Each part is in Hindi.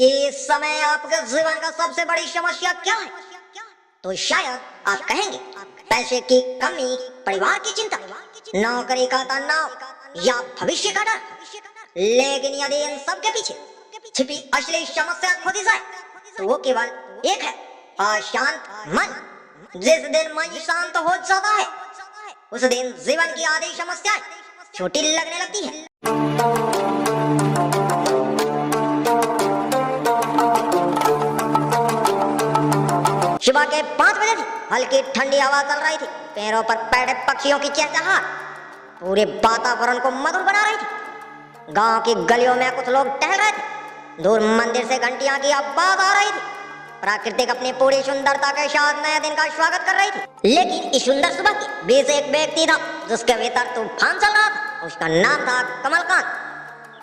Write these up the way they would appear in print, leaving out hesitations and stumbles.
कि इस समय आपके जीवन का सबसे बड़ी समस्या क्या है, तो शायद आप कहेंगे पैसे की कमी, परिवार की चिंता, नौकरी का तनाव या भविष्य का डर। लेकिन यदि इन सब के पीछे छिपी असली समस्या खोदी जाए तो वो केवल एक है, अशांत मन। जिस दिन मन शांत हो जाता है उस दिन जीवन की आधी समस्याएं छोटी लगने लगती है। सुबह के 5 बजे थी, हल्की ठंडी हवा चल रही थी, पैरों पर पैरे पक्षियों की चहचहाट पूरे वातावरण को मधुर बना रही थी। गांव की गलियों में कुछ लोग टहल रहे थे, दूर मंदिर से घंटियां की आवाज आ रही थी। प्राकृतिक अपनी पूरी सुंदरता के साथ नए दिन का स्वागत कर रही थी। लेकिन इस सुंदर सुबह के बीच एक व्यक्ति था जिसके भीतर तूफान चल रहा था। उसका नाम था कमलकांत।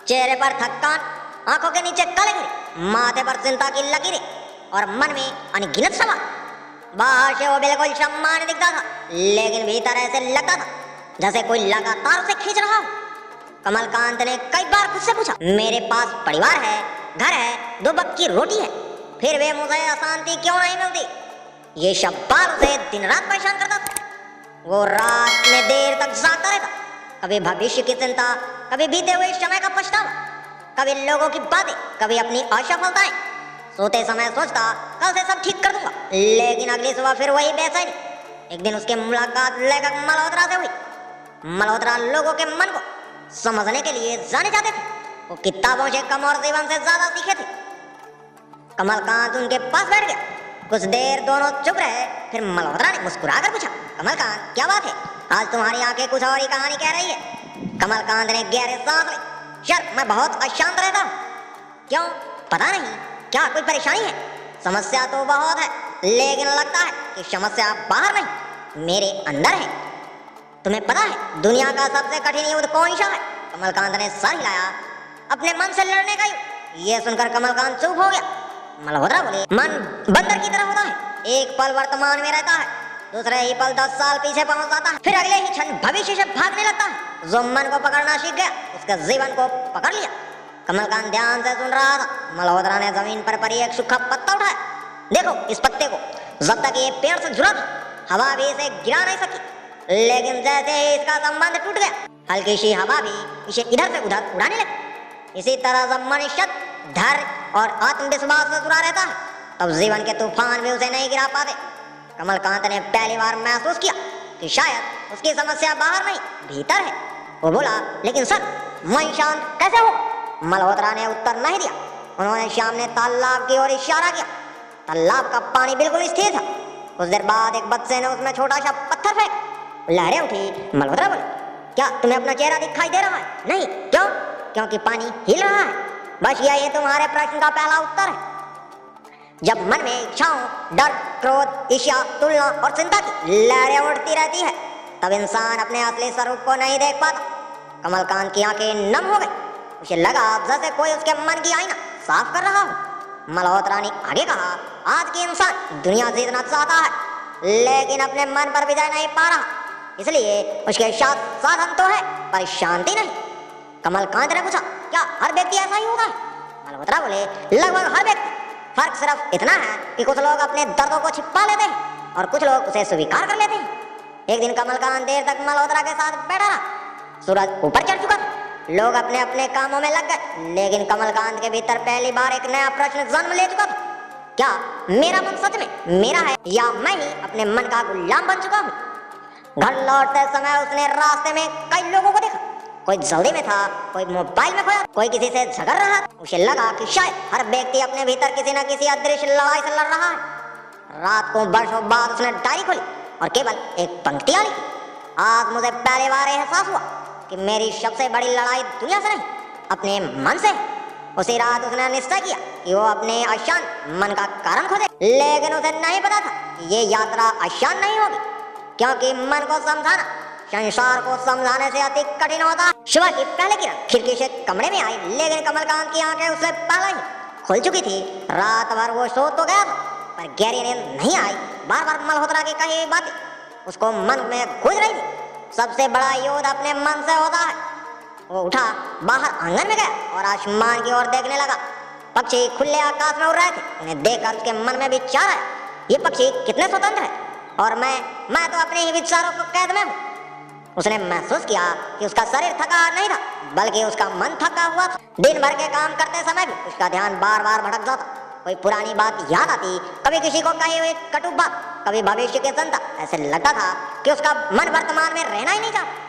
चेहरे पर थकान, आंखों के नीचे काले घेरे, माथे पर चिंता की लकीरें और मन में अनगिनत सवाल। बाहर से वो बिल्कुल सम्मान दिखता था, लेकिन भीतर ऐसे लगता था जैसे कोई लगातार उसे खींच रहा हो। कमलकांत ने कई बार खुद से पूछा, मेरे पास परिवार है, घर है, 2 वक्त की रोटी है, फिर वे मुझे अशांति क्यों नहीं मिलती? ये सवाल उसे दिन रात परेशान करता था। वो रात में देर तक जागता रहता, कभी भविष्य की चिंता, कभी बीते हुए समय का पछतावा, कभी लोगों की बातें, कभी अपनी असफलताएं। सोते समय सोचता कल से सब ठीक कर दूंगा, लेकिन अगली सुबह फिर वही बेचैनी। एक दिन उसकी मुलाकात लेखक मल्होत्रा से हुई। मल्होत्रा लोगों के मन को समझने के लिए जाने जाते थे। वो किताबों से कम और जीवन से ज्यादा सीखे थे। कमलकांत उनके पास बैठ गया। कुछ देर दोनों चुप रहे, फिर मल्होत्रा ने मुस्कुराकर पूछा, कमलकांत क्या बात है, आज तुम्हारी आंखें कुछ और ही कहानी कह रही है। कमलकांत ने गहरे सांस ली। सर, मैं बहुत अशांत रहता हूँ। क्यों? पता नहीं, क्या कोई परेशानी है? समस्या तो बहुत है, लेकिन लगता है कि समस्या बाहर नहीं, मेरे अंदर है। तुम्हें पता है दुनिया का सबसे कठिन युद्ध कौन सा है? कमलकांत ने सर हिलाया। अपने मन से लड़ने का युद्ध। ये सुनकर कमलकांत चुप हो गया। मल्होत्रा बोले, मन बंदर की तरह होता है, एक पल वर्तमान में रहता है, दूसरे ही पल 10 साल पीछे पहुंच जाता है, फिर अगले ही क्षण भविष्य से भागने लगता है। जो मन को पकड़ना सीख गया उसके जीवन को पकड़ लिया। कमलकांत ध्यान से सुन रहा था। मल्होत्रा ने जमीन पर पड़ी एक सूखा पत्ता उठाया। देखो इस पत्ते को, जब तक ये पेड़ से जुड़ा था हवा भी इसे गिरा नहीं सकी, लेकिन जैसे ही इसका संबंध टूट गया, हल्की सी हवा भी इसे इधर से उधर उड़ाने लगी। इसी तरह जब मनुष्य धैर्य और आत्मविश्वास से जुड़ा रहता है तब जीवन के तूफान भी उसे नहीं गिरा पाते। कमलकांत ने पहली बार महसूस किया कि शायद उसकी समस्या बाहर नहीं भीतर है। वो बोला, लेकिन सर मन शांत कैसे होगा? मल्होत्रा ने उत्तर नहीं दिया। उन्होंने सामने तालाब की ओर इशारा किया। तालाब का पानी बिल्कुल स्थिर था। कुछ देर बाद एक बच्चे ने उसमें छोटा सा पत्थर फेंका। लहरें उठी। मल्होत्रा बोले, क्या तुम्हें अपना चेहरा दिखाई दे रहा है? नहीं। क्यों? क्योंकि पानी हिल रहा है। बस यही तुम्हारे प्रश्न का पहला उत्तर है। जब मन में इच्छाओं, डर, क्रोध, ईर्ष्या, तुलना और चिंता की लहरें उड़ती रहती है तब इंसान अपने असली स्वरूप को नहीं देख पाता। कमलकांत की आंखें नम हो गई। उसे लगा जैसे कोई उसके मन की आईना साफ कर रहा हो। मल्होत्रा ने आगे कहा, आज के इंसान दुनिया जीतना चाहता है, लेकिन अपने मन पर विजय नहीं पा रहा, इसलिए उसके साथ साधन तो है पर शांति नहीं। कमलकांत ने पूछा, क्या हर व्यक्ति ऐसा ही होता है? मल्होत्रा बोले, लगभग हर व्यक्ति। फर्क सिर्फ इतना है कि कुछ लोग अपने दर्दों को छिपा लेते हैं और कुछ लोग उसे स्वीकार कर लेते हैं। एक दिन कमलकांत देर तक मल्होत्रा के साथ बैठा रहा। सूरज ऊपर चढ़ चुका था। लोग अपने अपने कामों में लग गए, लेकिन कमलकांत के भीतर पहली बार एक नया प्रश्न जन्म ले चुका था। क्या मेरा मन सच में मेरा है या मैं ही अपने मन का गुलाम बन चुका हूँ? घर लौटते समय उसने रास्ते में कई लोगों को देखा। कोई जल्दी में था, कोई मोबाइल में खोया, कोई किसी से झगड़ रहा था। उसे लगा कि शायद हर व्यक्ति अपने भीतर किसी न किसी अदृश्य लड़ाई से लड़ रहा है। रात को बरसों बाद उसने डायरी खोली और केवल एक पंक्तियां लिखी, आज मुझे पहली बार एहसास हुआ कि मेरी सबसे बड़ी लड़ाई दुनिया से नहीं, अपने मन से। उसी रात उसने निश्चय किया कि वो अपने अशांत मन का कारण खोजे, लेकिन उसे नहीं पता था कि ये यात्रा आसान नहीं होगी, क्योंकि मन को समझाना संसार को समझाने से अधिक कठिन होता है। सुबह की पहली किरण खिड़की से कमरे में आई, लेकिन कमलकांत की आंखें उससे पहले ही खुल चुकी थी। रात भर वो सो तो गया था, पर गहरी नींद नहीं आई। बार बार मल्होत्रा की कही बातें उसको मन में गूंज रही थी। सबसे बड़ा युद्ध अपने मन से होता है। वो उठा, बाहर आंगन में गया और आसमान की ओर देखने लगा। पक्षी खुले आकाश में उड़ रहे थे। उन्हें देखकर उसके मन में विचार आया, ये पक्षी कितने स्वतंत्र है और मैं तो अपने ही विचारों को कैद में हूँ। उसने महसूस किया कि उसका शरीर थका नहीं था, बल्कि उसका मन थका हुआ था। दिन भर के काम करते समय भी उसका ध्यान बार बार भटक जाता। कोई पुरानी बात याद आती, कभी किसी को कही हुई कटु बात, कभी भविष्य की चिंता। ऐसे लगता था कि उसका मन वर्तमान में रहना ही नहीं चाहता।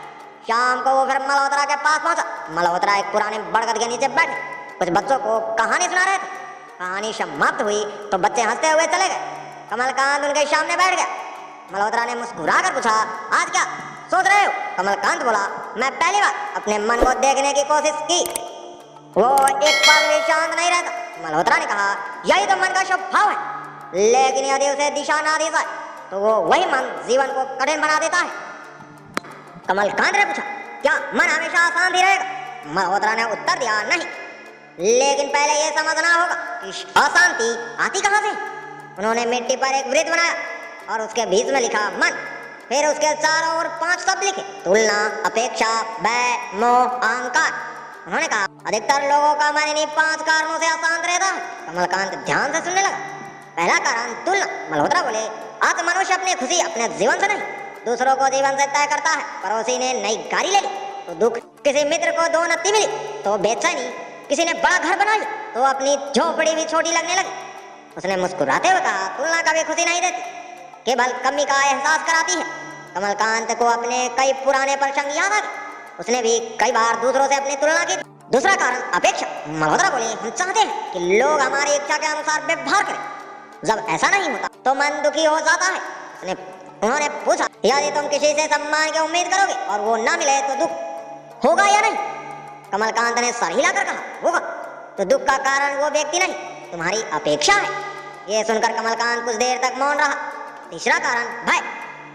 शाम को वो फिर मल्होत्रा के पास पहुंचा। मल्होत्रा एक पुराने बरगद के नीचे बैठे कुछ बच्चों को कहानी सुना रहे थे। कहानी समाप्त हुई तो बच्चे हंसते हुए चले गए। कमलकांत उनके सामने बैठ गया। मल्होत्रा ने मुस्कुरा कर पूछा, आज क्या सोच रहे हो? कमलकांत बोला, मैं पहली बार अपने मन को देखने की कोशिश की, वो एक पल भी शांत नहीं रहता। मल्होत्रा ने कहा, यही तो मन का स्वभाव है, लेकिन यदि उसे दिशा ना दी जाए तो वो वही मन जीवन को कठिन बना देता है। कमलकांत ने पूछा, क्या मन हमेशा आसान ही रहेगा? मल्होत्रा ने उत्तर दिया, नहीं, लेकिन पहले यह समझना होगा कि अशांति आती कहां से। उन्होंने मिट्टी पर एक वृत्त बनाया और उसके बीच में लिखा मन, फिर उसके चारों ओर 5 शब्द लिखे, तुलना, अपेक्षा, भय, मोह, अहंकार। उन्होंने कहा, अधिकतर लोगों का मन इन्हीं 5 कारणों से अशांत रहता है। कमलकांत ध्यान से सुनने लगा। पहला कारण तुलना। मल्होत्रा बोले, आज मनुष्य अपनी खुशी अपने जीवन से नहीं, दूसरों को जीवन से तय करता है। पड़ोसी ने नई गाड़ी ले ली तो दुख, किसी मित्र को 2 नत्ती मिली तो बेचैनी, किसी ने बड़ा घर बना लिया तो अपनी झोपड़ी भी छोटी लगने लगी। उसने मुस्कुराते हुए कहा, तुलना कभी खुशी नहीं देती, केवल कमी का एहसास कराती है। कमलकांत को अपने कई पुराने प्रसंग याद आ गए। उसने भी कई बार दूसरों से अपनी तुलना की। दूसरा कारण अपेक्षा। मल्होत्रा बोले, हम चाहते हैं कि लोग हमारी इच्छा के अनुसार व्यवहार करें। जब ऐसा नहीं होता तो मन दुखी हो जाता है। उन्होंने पूछा, यदि तुम किसी से सम्मान की उम्मीद करोगे और वो ना मिले तो दुख होगा या नहीं? कमलकांत ने सर हिलाकर कहा, होगा। तो दुख का कारण वो व्यक्ति नहीं, तुम्हारी अपेक्षा है। ये सुनकर कमलकांत कुछ देर तक मौन रहा। तीसरा कारण भय,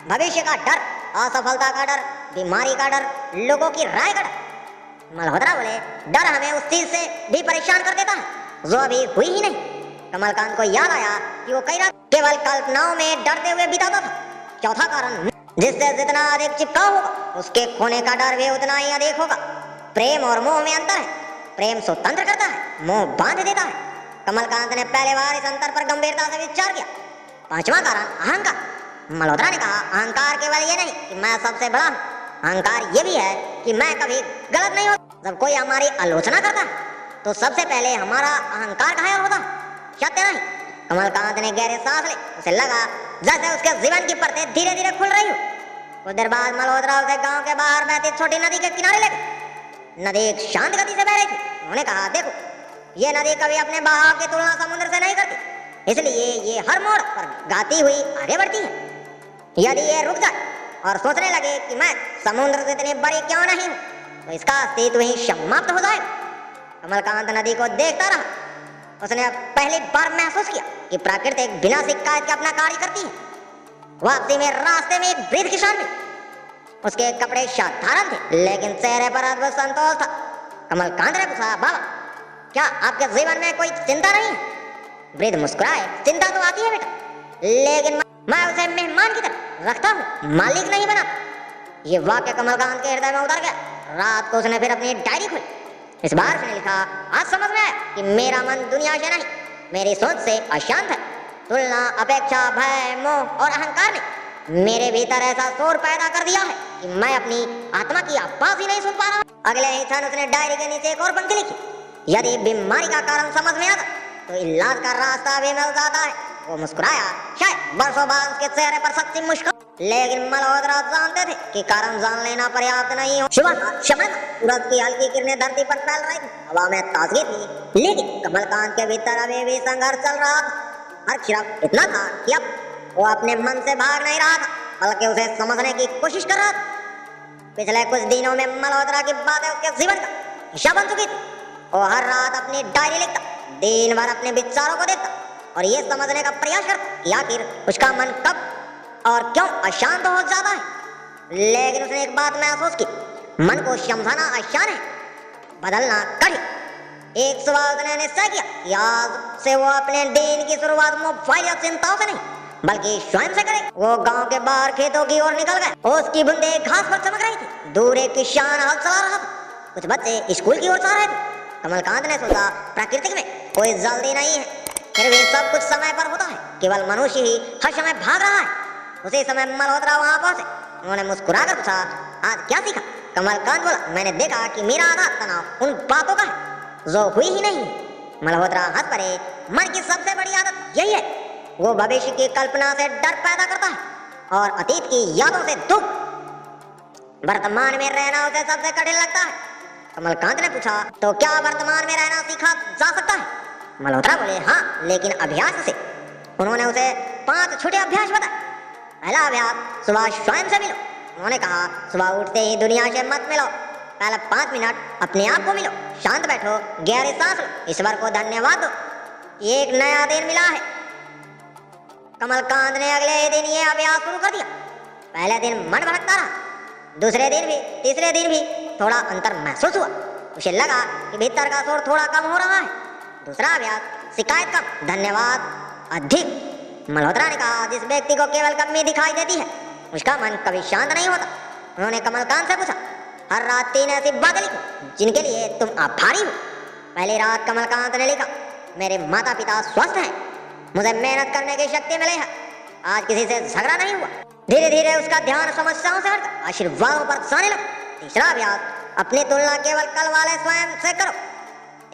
भविष्य का डर, असफलता का डर, बीमारी का डर, लोगों की राय का डर। मल्होत्रा बोले, डर हमें उस चीज से भी परेशान कर देता है जो अभी हुई ही नहीं। कमलकांत को याद आया कि वो कई रात केवल कल्पनाओं में डरते हुए बिताता था। चौथा कारण, जिससे जितना अधिक चिपकाव होगा उसके खोने का डर भी उतना ही अधिक होगा। प्रेम और मोह में अंतर है। प्रेम स्वतंत्र करता है, मोह बांध देता है। कमलकांत ने पहले बार इस अंतर पर गंभीरता से विचार किया। पांचवा कारण अहंकार। मल्होत्रा ने कहा, अहंकार केवल ये नहीं कि मैं सबसे बड़ा हूँ, अहंकार ये भी है कि मैं कभी गलत नहीं होता। जब कोई हमारी आलोचना करता है तो सबसे पहले हमारा अहंकार घायल होता है, सत्य नहीं। कमलकांत ने गहरे सांस ली। उसे लगा जैसे उसके जीवन की परतें धीरे धीरे खुल रही हो। कुछ देर बाद मल्होत्रा उसे गांव के बाहर बहती छोटी नदी के किनारे ले गए। नदी एक शांत गति से बह रही थी। उन्होंने कहा, देखो, ये नदी कभी अपने बहाव की तुलना समुद्र से नहीं करती, इसलिए ये हर मोड़ पर गाती हुई आगे बढ़ती है। यदि ये रुक जाए और सोचने लगे कि मैं समुद्र से इतनी बड़ी क्यों नहीं हूँ, तो इसका अस्तित्व ही समाप्त हो जाएगा। कमलकांत नदी को देखता रहा। उसने पहली बार महसूस किया कि प्रकृति बिना शिकायत के अपना कार्य करती है। वापसी में रास्ते में एक वृद्ध किसान मिले। उसके कपड़े साधारण थे, लेकिन चेहरे पर अद्भुत संतोष था। कमलकांत ने पूछा, बाबा, क्या आपके जीवन में कोई चिंता नहीं है? वृद्ध मुस्कुराए, चिंता तो आती है बेटा, लेकिन मैं उसे मेहमान की तरह रखता हूँ, मालिक नहीं बना। ये वाक्य कमलकांत के हृदय में उतर गया। रात को उसने फिर अपनी डायरी खोली। इस बार उसने लिखा, आज समझ में आया कि मेरा मन दुनिया से नहीं, मेरी सोच से अशांत है। तुलना, अपेक्षा, भय, मोह और अहंकार ने मेरे भीतर ऐसा शोर पैदा कर दिया है कि मैं अपनी आत्मा की आवाज ही नहीं सुन पा रहा। अगले ही क्षण उसने डायरी के नीचे एक और पंक्ति लिखी, यदि बीमारी का कारण समझ में आता तो इलाज का रास्ता भी मिल जाता है। वो मुस्कुराया। शायद वर्षों बाद उसके चेहरे पर सच्ची मुस्कान, लेकिन मल्होत्रा जानते थे कि कारण जान लेना पर्याप्त नहीं हो। सुबह समय सूरज की हल्की किरणें धरती पर फैल रही थी। हवा में ताजगी थी, लेकिन कमलकांत के भीतर अभी भी संघर्ष चल रहा था। हर क्षण इतना था कि अब वो अपने मन से भाग नहीं रहा था, बल्कि उसे समझने की कोशिश कर रहा था। पिछले कुछ दिनों में मल्होत्रा की बातें उसके जीवन का हिस्सा बन चुकी थी। वो हर रात अपनी डायरी लिखता, दिन भर अपने विचारों को देखता और ये समझने का प्रयास करता कि आखिर उसका मन कब और क्यों अशांत हो जाता है। लेकिन उसने एक बात महसूस की, मन को समझाना आसान है, बदलना कठिन। एक सुबह उसने निश्चय किया कि आज से वो अपने दिन की शुरुआत मोबाइल या चिंताओं से नहीं, बल्कि स्वयं से करे। वो गांव के बाहर खेतों की ओर निकल गए। उसकी बूंदें घास पर चमक रही थी। दूर एक किसान हल चला रहा था। कुछ बच्चे स्कूल की ओर जा रहे थे। कमलकांत ने सोचा, प्रकृति में कोई जल्दी नहीं है, फिर भी सब कुछ समय पर होता है। केवल मनुष्य ही हर समय भाग रहा है। उसी समय मल्होत्रा वहां पहुंचे। उन्होंने मुस्कुराकर पूछा, आज क्या सीखा? कमलकांत बोला, मैंने देखा कि मेरा आधा तनाव उन बातों का है जो हुई ही नहीं। मल्होत्रा हंस पड़े। मन की सबसे बड़ी आदत यही है, वो भविष्य की कल्पना से डर पैदा करता है और अतीत की यादों से दुख। वर्तमान में रहना उसे सबसे कठिन लगता है। कमलकांत ने पूछा, तो क्या वर्तमान में रहना सीखा जा सकता है? मल्होत्रा बोले, हाँ, लेकिन अभ्यास से। उन्होंने उसे 5 छोटे अभ्यास बताए। पहला अभ्यास, सुबह स्वयं से मिलो। उन्होंने कहा, सुबह उठते ही दुनिया से मत मिलो, पहले 5 मिनट अपने आप को मिलो, शांत बैठो, गहरी सांस लो, ईश्वर को धन्यवाद दो, एक नया दिन मिला है। कमलकांत ने अगले दिन ये अभ्यास शुरू कर दिया। पहले दिन मन भटकता रहा, दूसरे दिन भी, तीसरे दिन भी थोड़ा अंतर महसूस हुआ। उसे लगा कि भीतर का शोर थोड़ा कम हो रहा है। दूसरा अभ्यास, शिकायत कम, धन्यवाद अधिक। मल्होत्रा ने कहा, जिस व्यक्ति को केवल कमी दिखाई देती है उसका मन कभी शांत नहीं होता। उन्होंने कमलकांत से पूछा, हर रात 3 ऐसी बातें लिखो जिनके लिए तुम आभारी हो। पहली रात कमलकांत ने लिखा, मेरे माता पिता स्वस्थ हैं, मुझे मेहनत करने की शक्ति मिली है, आज किसी से झगड़ा नहीं हुआ। धीरे धीरे उसका ध्यान समस्याओं से हटकर आशीर्वादों पर जाने लगा। तीसरा अभ्यास, अपनी तुलना केवल कल वाले स्वयं से करो।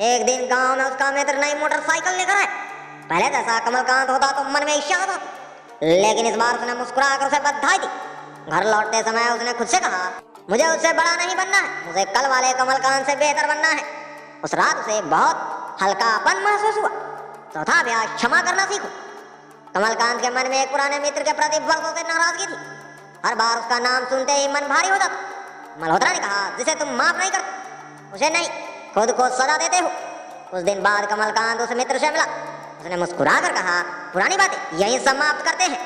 एक दिन गांव में उसका मित्र नई मोटरसाइकिल लेकर आए। पहले जैसा कमलकांत होता तो मन में ईर्ष्या होता, लेकिन इस बार उसने मुस्कुराकर उसे बधाई दी। घर लौटते समय उसने खुद से कहा, मुझे उससे बड़ा नहीं बनना है, मुझे कल वाले कमलकांत से बेहतर बनना है। उस रात उसे बहुत हल्कापन महसूस हुआ। चौथा अभ्यास, क्षमा करना सीखो। कमलकांत के मन में एक पुराने मित्र के प्रति वर्षों से नाराजगी थी। हर बार उसका नाम सुनते ही मन भारी हो जाता। मल्होत्रा ने कहा, जिसे तुम माफ नहीं करते उसे नहीं, खुद को सजा देते हो। कुछ दिन बाद कमलकांत उस मित्र से मिला। उसने मुस्कुराकर कहा, पुरानी बातें यहीं समाप्त करते हैं।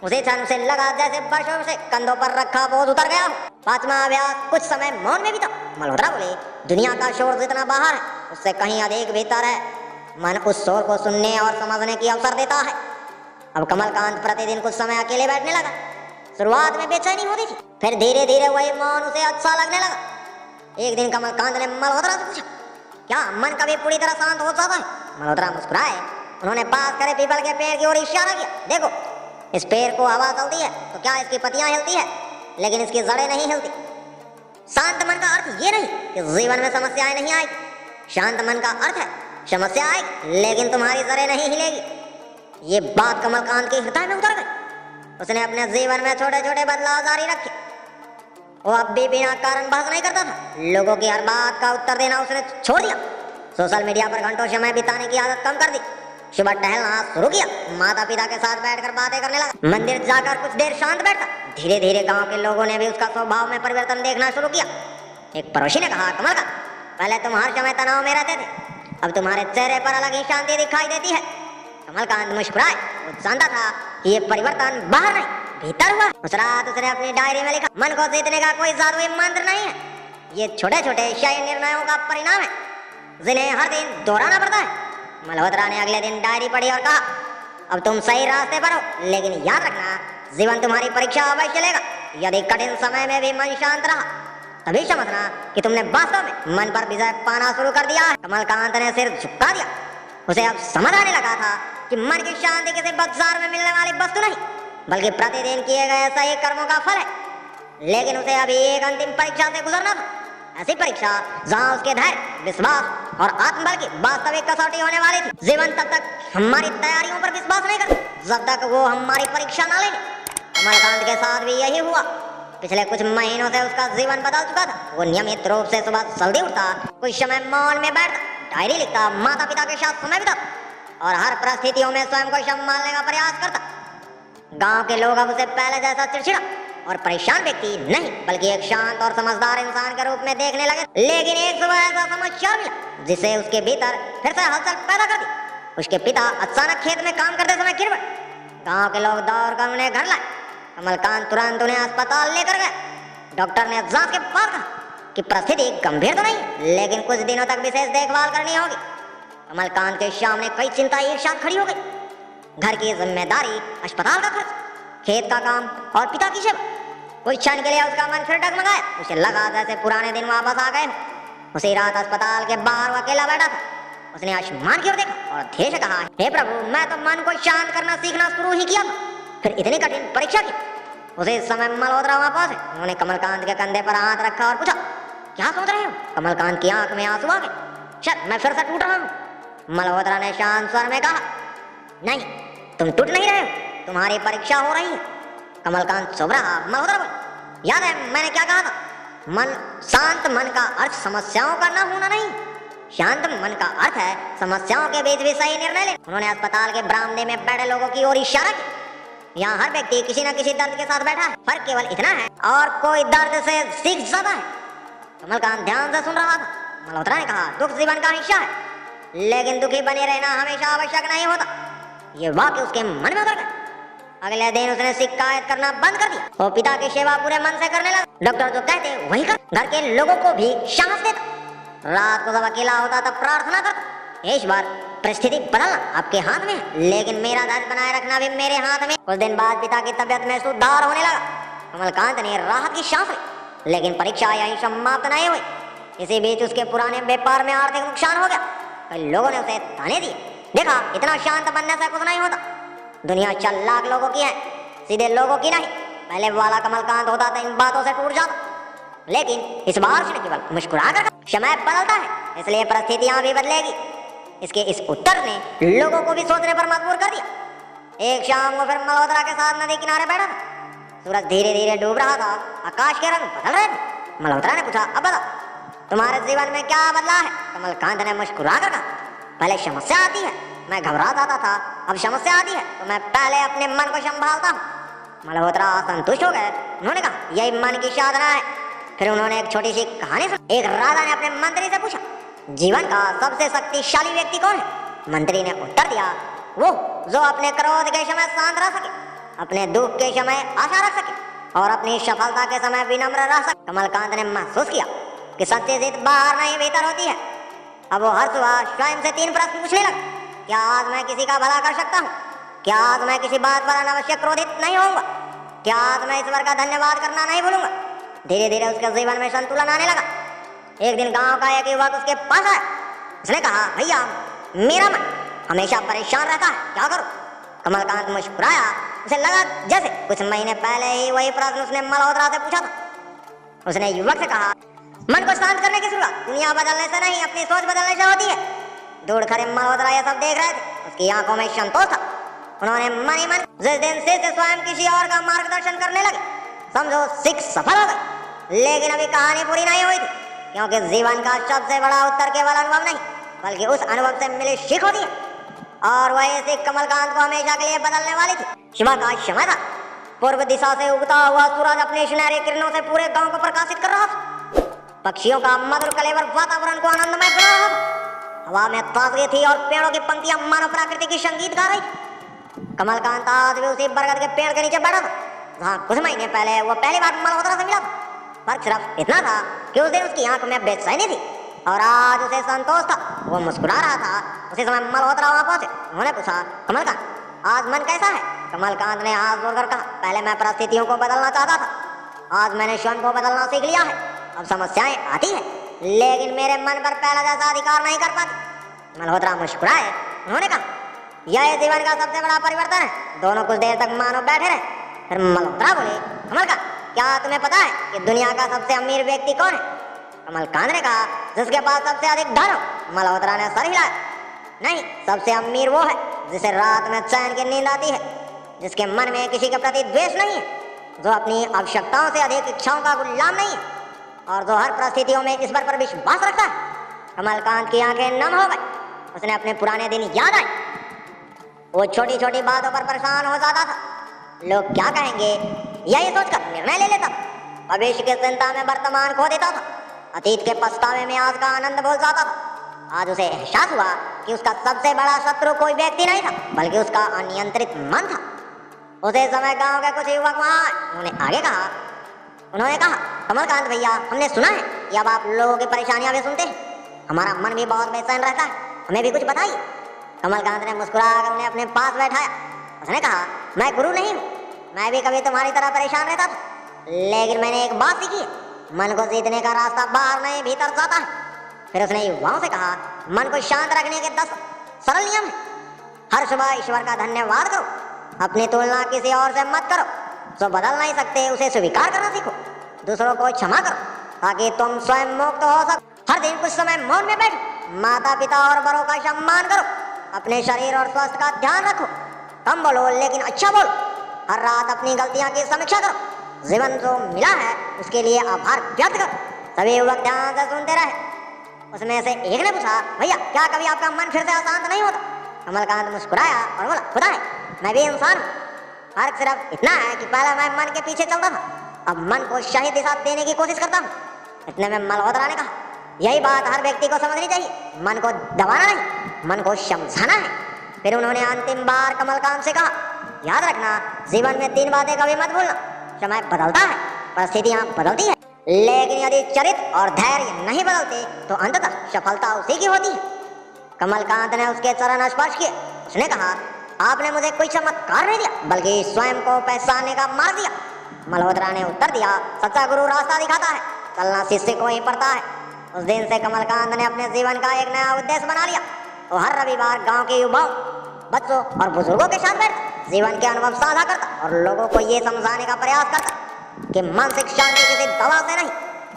उसे क्षण से लगा जैसे वर्षों से कंधों पर रखा बोझ उतर गया हो। 5वां अभ्यास, कुछ समय मौन में बिता। मल्होत्रा बोले, दुनिया का शोर जितना बाहर है उससे कहीं अधिक भीतर है। मन उस शोर को सुनने और समझने की अवसर देता है। अब कमलकांत प्रतिदिन कुछ समय अकेले बैठने लगा। शुरुआत में बेचैनी होती थी, फिर धीरे धीरे वही मौन उसे अच्छा लगने लगा। एक दिन कमलकांत ने मल्होत्रा से पूछा, क्या मन कभी पूरी तरह शांत हो जाता है? मल्होत्रा मुस्कुराए। उन्होंने पास खड़े पीपल के पेड़ की ओर इशारा किया, देखो, इस पेड़ को हवा चलती है तो क्या इसकी पत्तियां हिलती है, लेकिन इसकी जड़ें नहीं हिलती। शांत मन का अर्थ ये नहीं कि जीवन में समस्याएं नहीं आएगी। शांत मन का अर्थ है समस्या आएगी लेकिन तुम्हारी जड़ें नहीं हिलेगी। ये बात कमलकांत के हृदय में उतर गई। उसने अपने जीवन में छोटे छोटे बदलाव जारी रखे। वो अब भी बिना कारण बहस नहीं करता था। लोगों की हर बात का उत्तर देना उसने छोड़ दिया। सोशल मीडिया पर घंटों समय बिताने की आदत कम कर दी। सुबह टहलना शुरू किया। माता पिता के साथ बैठकर बातें करने लगा। मंदिर जाकर कुछ देर शांत बैठा। धीरे धीरे गांव के लोगों ने भी उसका स्वभाव में परिवर्तन देखना शुरू किया। एक पड़ोसी ने कहा, कमलकांत, पहले तुम हर समय तनाव में रहते थे, अब तुम्हारे चेहरे पर अलग ही शांति दिखाई देती है। कमलकांत मुस्कुराए। वो जानता था कि ये परिवर्तन बाहर नहीं भीतर हुआ। उस रात उसने अपनी डायरी में लिखा, मन को जीतने का कोई जादुई मंत्र नहीं है, ये छोटे छोटे सही निर्णयों का परिणाम है जिन्हें हर दिन दोहराना पड़ता है। मल्होत्रा ने अगले दिन डायरी पढ़ी और कहा, अब तुम सही रास्ते पर हो, लेकिन याद रखना, जीवन तुम्हारी परीक्षा अवश्य लेगा। यदि कठिन समय में भी मन शांत रहा तभी समझना कि तुमने वास्तव में मन पर विजय पाना शुरू कर दिया है। कमलकांत ने सिर झुका दिया। उसे अब समझ आने लगा था कि मन की शांति किसी बाजार में मिलने वाली वस्तु नहीं, बल्कि प्रतिदिन किए गए सही कर्मों का फल है। लेकिन उसे अभी एक अंतिम परीक्षा से गुजरना था, ऐसी परीक्षा जहां उसके धैर्य, विश्वास और आत्मबल की वास्तविक कसौटी होने वाली थी। जीवन तब तक हमारी तैयारियों पर विश्वास नहीं करता जब तक वो हमारी परीक्षा ना लेंगे। कमलकांत के साथ भी यही हुआ। पिछले कुछ महीनों से उसका जीवन बदल चुका था। वो नियमित रूप से सुबह जल्दी उठता, कुछ समय मौन में बैठता, डायरी लिखता, माता पिता के साथ समय बिताता और हर परिस्थितियों में स्वयं को संभालने का प्रयास करता। गांव के लोग अब उसे पहले जैसा चिड़चिड़ा और परेशान व्यक्ति नहीं, बल्कि एक शांत और समझदार इंसान के रूप में देखने लगे। लेकिन एक सुबह ऐसा समाचार मिला जिसे उसके भीतर फिर से हलचल पैदा कर दी। उसके पिता अचानक खेत में काम करते समय गिर पड़े। गांव के लोग दौड़ कर उन्हें घर लाए। कमलकांत तुरंत उन्हें अस्पताल लेकर गए। डॉक्टर ने जांच के बाद कहा कि परिस्थिति गंभीर तो नहीं, लेकिन कुछ दिनों तक विशेष देखभाल करनी होगी। कमलकांत के सामने कई चिंताएं एक साथ खड़ी हो गई। घर की जिम्मेदारी, अस्पताल का खर्च, खेत का काम और पिता की सेवा। कुछ क्षण के लिए उसका मन फिर डगमगाया। उसे लगा जैसे पुराने दिन वापस आ गए। उसी रात अस्पताल के बाहर वो अकेला बैठा था। उसने आसमान की ओर देखा और धीरे से कहा, हे प्रभु, मैं तो मन को शांत करना सीखना शुरू ही किया था, फिर इतनी कठिन परीक्षा की। उसी समय मल्होत्रा वहां पहुंचे। उन्होंने कमलकांत के कंधे पर हाथ रखा और पूछा, क्या सोच रहे हो? कमलकांत की आंख में आंसू आ गए। शायद मैं फिर से टूट रहा हूँ। मल्होत्रा ने शांत स्वर में कहा, नहीं, तुम टूट नहीं रहे हो, तुम्हारी परीक्षा हो रही है। कमलकांत चुप रहा। मल्होत्रा बोले, याद है मैंने क्या कहा था? मन, शांत मन का अर्थ समस्याओं का न होना नहीं, शांत मन का अर्थ है समस्याओं के बीच भी सही निर्णय लेना। उन्होंने अस्पताल के बरामदे में बैठे लोगों की ओर इशारा किया। यहाँ हर व्यक्ति किसी न किसी दर्द के साथ बैठा है, फर्क केवल इतना है और कोई दर्द से सीख जाता है। कमलकांत ध्यान से सुन रहा था। मल्होत्रा ने कहा, दुख जीवन का हिस्सा है, लेकिन दुखी बने रहना हमेशा आवश्यक नहीं होता। ये वाक्य उसके मन में उतर गया। अगले दिन उसने शिकायत करना बंद कर दिया। वो पिता की सेवा पूरे मन से करने लगा। डॉक्टर जो कहते वही कर, घर के लोगों को भी साहस देता। रात को जब अकेला होता तब प्रार्थना करता, इस बार परिस्थिति बदलना आपके हाथ में है, लेकिन मेरा धैर्य बनाए रखना भी मेरे हाथ में। कुछ दिन बाद पिता की तबीयत में सुधार होने लगा। कमलकांत ने राहत की सांस ली, लेकिन परीक्षा यहीं समाप्त नहीं हुई। इसी बीच उसके पुराने व्यापार में आर्थिक नुकसान हो गया। कई लोगों ने उसे ताने दिए। देखा, इतना शांत बनने से कुछ नहीं होता। दुनिया चालाक लोगों की है, सीधे लोगों की नहीं। पहले वाला कमलकांत होता तो इन बातों से टूट जाता, लेकिन इस बार उसने केवल मुस्कुरा कर, समय बदलता है इसलिए परिस्थितियां भी बदलेगी। इसके इस उत्तर ने लोगों को भी सोचने पर मजबूर कर दिया। एक शाम वो फिर मल्होत्रा के साथ नदी किनारे बैठा था। सूरज धीरे धीरे डूब रहा था, आकाश के रंग बदल रहे थे। मल्होत्रा ने पूछा, अब बताओ, तुम्हारे जीवन में क्या बदला है? कमलकांत ने मुस्कुरा कर कहा, पहले समस्या आती है, मैं घबरा जाता था, अब समस्या आती है तो मैं पहले अपने मन को संभालता हूँ। मल्होत्रा संतुष्ट हो गए। उन्होंने कहा, यही मन की साधना है। फिर उन्होंने एक छोटी सी कहानी सुनी। एक राजा ने अपने मंत्री से पूछा, जीवन का सबसे शक्तिशाली व्यक्ति कौन है? मंत्री ने उत्तर दिया, वो जो अपने क्रोध के समय शांत रह सके, अपने दुख के समय आशा रख सके और अपनी सफलता के समय विनम्र रह सके। कमलकांत ने महसूस किया कि सच्ची जीत बाहर नहीं भीतर होती है। अब वो हर सुबह स्वयं से 3 प्रश्न पूछने लगा। क्या आज मैं किसी का भला कर सकता हूँ? क्या आज मैं किसी बात पर अनावश्यक क्रोधित नहीं होऊंगा? क्या आज मैं ईश्वर का धन्यवाद करना नहीं भूलूंगा? धीरे धीरे उसके जीवन में संतुलन आने लगा। एक दिन गांव का एक युवक उसके पास आया। उसने कहा, भैया, मेरा मन हमेशा परेशान रहता है, क्या करूं? कमलकांत मुस्कुराया। उसे लगा जैसे कुछ महीने पहले ही वही प्रश्न उसने मल्होत्रा से पूछा था। उसने युवक से कहा, मन को शांत करने की शुरुआत दुनिया बदलने से नहीं, अपनी सोच बदलने से होती है। दूर खड़े मल्होत्रा ये सब देख रहे थे। उसकी आंखों में संतोष था। उन्होंने मन ही मन जिस दिन से स्वयं किसी और का मार्गदर्शन करने लगे, समझो सिख सफल हो गए। लेकिन अभी कहानी पूरी नहीं हुई थी, क्योंकि जीवन का सबसे बड़ा उत्तर केवल अनुभव नहीं, बल्कि उस अनुभव से मिली सीख होती है। और वही सीख कमलकांत को हमेशा के लिए बदलने वाली थी। सुबह का समय था। पूर्व दिशा से उगता हुआ सूरज अपने सुनहरे किरणों से पूरे गांव को प्रकाशित कर रहा था। पक्षियों का मधुर कलेवर वातावरण को आनंदमय बना रहा था। हवा में ताजगी थी और पेड़ों की पंक्तियां मानव प्रकृति की संगीत गा रही। कमलकांत आज भी उसी बरगद के पेड़ के नीचे बैठा था, जहाँ कुछ महीने पहले वो पहली बार मल्होत्रा से मिला था। फर्क सिर्फ इतना था कि उस दिन उसकी आंख में बेचैनी थी और आज उसे संतोष था। वो मुस्कुरा रहा था। उसी समय मल्होत्रा वहां पहुंचे। उन्होंने पूछा, कमलकांत, आज मन कैसा है? कमलकांत ने हाथ जोड़कर कहा, पहले मैं परिस्थितियों को बदलना चाहता था, आज मैंने स्वयं को बदलना सीख लिया है। अब समस्याएं आती है, लेकिन मेरे मन पर पहला जैसा अधिकार नहीं कर पाती। मल्होत्रा मुस्कुराए। उन्होंने कहा, यह जीवन का सबसे बड़ा परिवर्तन है। दोनों कुछ देर तक मानो बैठे रहे। फिर मल्होत्रा बोले, कमलकांत, क्या तुम्हें पता है कि दुनिया का सबसे अमीर व्यक्ति कौन है? कमलकांत ने कहा, जिसके पास सबसे अधिक धन हो। मल्होत्रा ने सर हिलाया। नहीं, सबसे अमीर वो है जिसे रात में चैन की नींद आती है, जिसके मन में किसी के प्रति द्वेष नहीं है, जो अपनी आवश्यकताओं से अधिक इच्छाओं का गुलाम नहीं है और जो हर परिस्थितियों में ईश्वर पर विश्वास रखता है। कमलकांत की आंखें नम हो गई। उसने अपने पुराने दिन याद आए। वो छोटी छोटी बातों पर परेशान हो जाता था। लोग क्या कहेंगे, यही सोचकर निर्णय ले लेता था। भविष्य की चिंता में वर्तमान खो देता था। अतीत के पछतावे में आज का आनंद भूल जाता था। आज उसे एहसास हुआ कि उसका सबसे बड़ा शत्रु कोई व्यक्ति नहीं था, बल्कि उसका अनियंत्रित मन था। उसे समय गांव के कुछ युवक वहां आए। उन्होंने कहा, कमलकांत भैया, हमने सुना है कि अब आप लोगों की परेशानियां भी सुनते हैं। हमारा मन भी बहुत बेचैन रहता है, हमें भी कुछ बताइए। कमलकांत ने मुस्कुराकर उन्हें अपने पास बैठाया। उसने कहा, मैं गुरु नहीं हूँ, मैं भी कभी तुम्हारी तरह परेशान रहता था, लेकिन मैंने एक बात सीखी है, मन को जीतने का रास्ता बाहर नहीं भीतर जाता है। फिर उसने युवाओं से कहा, मन को शांत रखने के 10 सरल नियम हैं। हर सुबह ईश्वर का धन्यवाद करो, अपनी तुलना किसी और से मत करो, जो बदल नहीं सकते उसे स्वीकार करना सीखो, दूसरों को क्षमा करो ताकि तुम स्वयं मुक्त हो सको। हर दिन कुछ समय मौन में बैठो, माता पिता और बड़ों का सम्मान करो, अपने शरीर और स्वास्थ्य का ध्यान रखो, कम बोलो लेकिन अच्छा बोलो। हर रात अपनी गलतियां की समीक्षा करो, जीवन जो मिला है उसके लिए आभार व्यक्त करो। सभी युवक ध्यान से सुनते रहे। उसमें से एक ने पूछा, भैया क्या कभी आपका मन फिर से अशांत नहीं होता? कमलकांत मुस्कुराया और बोला, खुदा है मैं भी इंसान हूँ, फर्क सिर्फ इतना है कि पहले मैं मन के पीछे चलता था, अब मन को सही दिशा देने की कोशिश करता हूँ। इतने में मल्होत्रा ने कहा, यही बात हर व्यक्ति को समझनी चाहिए, मन को दबाना नहीं, मन को समझाना है। फिर उन्होंने अंतिम बार कमलकांत से कहा, याद रखना जीवन में 3 बातें कभी मत भूलना, समय बदलता है, परिस्थितियां बदलती है, लेकिन यदि चरित्र और धैर्य नहीं बदलते तो अंततः सफलता उसी की होती है। कमलकांत ने उसके चरण स्पर्श किए। उसने कहा, आपने मुझे कोई चमत्कार नहीं दिया बल्कि स्वयं को पहचानने का मार्ग दिया। मल्होत्रा ने उत्तर दिया, सच्चा गुरु रास्ता दिखाता है, चलना शिष्य को ही पड़ता है। उस दिन से कमलकांत ने अपने जीवन का एक नया उद्देश्य बना लिया। वो हर रविवार गांव के युवाओं, बच्चों और बुजुर्गों के साथ बैठता, जीवन के अनुभव साझा करता और लोगों को ये समझाने का प्रयास करता कि मानसिक शांति किसी दवा से नहीं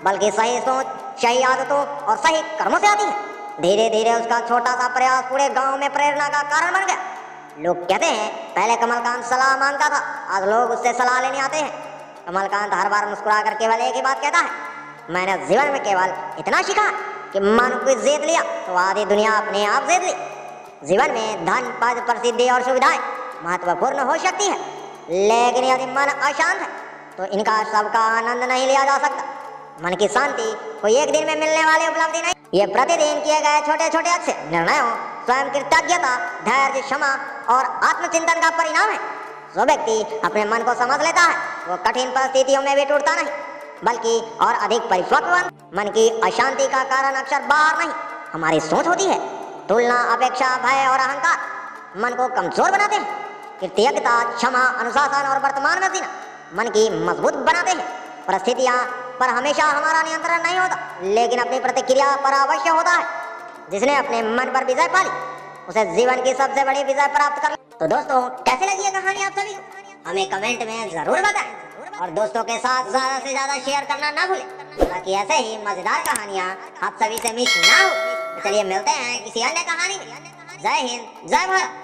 बल्कि सही सोच, सही आदतों और सही कर्मों से आती है। धीरे धीरे उसका छोटा सा प्रयास पूरे गांव में प्रेरणा का कारण बन गया। लोग कहते हैं पहले कमलकांत सलाह मांगता था, आज लोग उससे सलाह लेने आते हैं। कमलकांत हर बार मुस्कुराकर केवल एक ही बात कहता है, मैंने जीवन में केवल इतना सीखा कि मन को जीत लिया तो आधी दुनिया अपने आप जीत ली। जीवन में धन, पद, प्रसिद्धि और सुविधाएं महत्वपूर्ण हो सकती है, लेकिन यदि मन अशांत है तो इनका सबका आनंद नहीं लिया जा सकता। मन की शांति कोई एक दिन में मिलने वाली उपलब्धि नहीं, ये प्रतिदिन किए गए छोटे छोटे अच्छे निर्णयों, स्वयं कृतज्ञता, धैर्य, क्षमा और आत्मचिंतन का परिणाम है। जो व्यक्ति अपने मन को समझ लेता है वो कठिन परिस्थितियों में भी टूटता नहीं बल्कि और अधिक परिपक्व बनता है। मन की अशांति का कारण अक्सर बाहर नहीं हमारी सोच होती है। तुलना, अपेक्षा, भय और अहंकार मन को कमजोर बनाते हैं। कृतज्ञता, क्षमा, अनुशासन और वर्तमान में जीना मन की मजबूत बनाते हैं। परिस्थितियां पर हमेशा हमारा नियंत्रण नहीं होता, लेकिन अपनी प्रतिक्रिया पर अवश्य होता है। जिसने अपने मन पर विजय पाली उसे जीवन की सबसे बड़ी विजय प्राप्त कर। तो दोस्तों, कैसे लगी ये कहानी आप सभी को? हमें कमेंट में जरूर बताएं और दोस्तों के साथ ज्यादा से ज्यादा शेयर करना ना भूलें ताकि ऐसे ही मजेदार कहानियां आप सभी से मिस ना हो। चलिए मिलते हैं किसी अन्य कहानी में। जय हिंद, जय भारत।